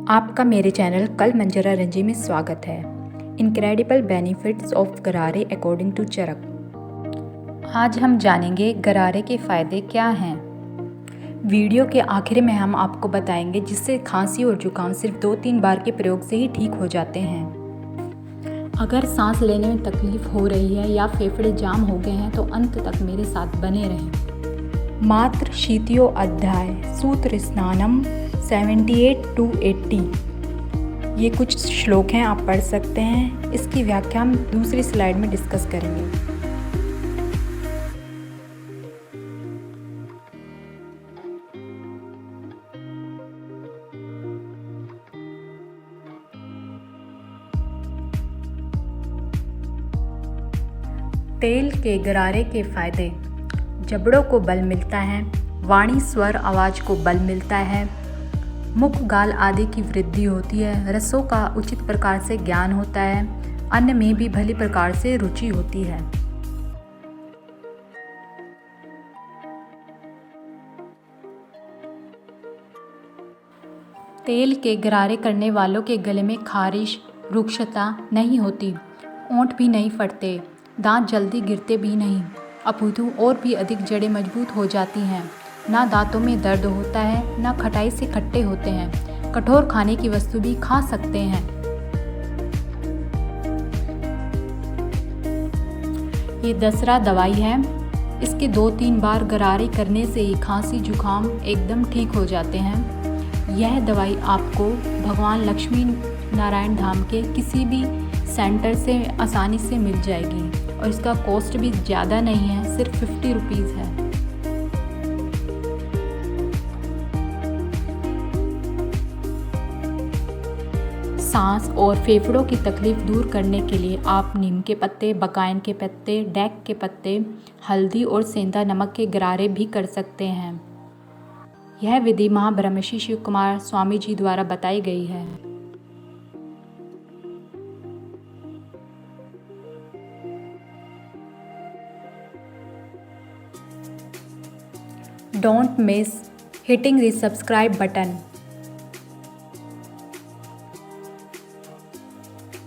आपका मेरे चैनल कल मंजरा रंजी में स्वागत है। इनक्रेडिबल बेनिफिट्स ऑफ गरारे अकॉर्डिंग टू चरक। आज हम जानेंगे गरारे के फ़ायदे क्या हैं। वीडियो के आखिर में हम आपको बताएंगे जिससे खांसी और जुकाम सिर्फ 2-3 बार के प्रयोग से ही ठीक हो जाते हैं। अगर सांस लेने में तकलीफ हो रही है या फेफड़े जाम हो गए हैं तो अंत तक मेरे साथ बने रहें। मात्र शीतियो अध्याय सूत्र स्नानम 78 to 80। ये कुछ श्लोक हैं, आप पढ़ सकते हैं। इसकी व्याख्या हम दूसरी स्लाइड में डिस्कस करेंगे। तेल के गरारे के फायदे। जबड़ों को बल मिलता है, वाणी स्वर आवाज़ को बल मिलता है, मुख गाल आदि की वृद्धि होती है, रसों का उचित प्रकार से ज्ञान होता है, अन्न में भी भली प्रकार से रुचि होती है। तेल के गरारे करने वालों के गले में खारिश, रुक्षता नहीं होती, ओंठ भी नहीं फटते, दांत जल्दी गिरते भी नहीं, अपितु और भी अधिक जड़ें मजबूत हो जाती हैं। ना दांतों में दर्द होता है, ना खटाई से खट्टे होते हैं, कठोर खाने की वस्तु भी खा सकते हैं। ये दसरा दवाई है। इसके 2-3 बार गरारे करने से ही खांसी जुकाम एकदम ठीक हो जाते हैं। यह दवाई आपको भगवान लक्ष्मी नारायण धाम के किसी भी सेंटर से आसानी से मिल जाएगी और इसका कॉस्ट भी ज़्यादा नहीं है, सिर्फ 50 रुपीज़ है। सांस और फेफड़ों की तकलीफ दूर करने के लिए आप नीम के पत्ते, बकायन के पत्ते, डैक के पत्ते, हल्दी और सेंधा नमक के गरारे भी कर सकते हैं। यह विधि महाब्रह्मर्षि शिव कुमार स्वामी जी द्वारा बताई गई है। Don't miss hitting the subscribe button.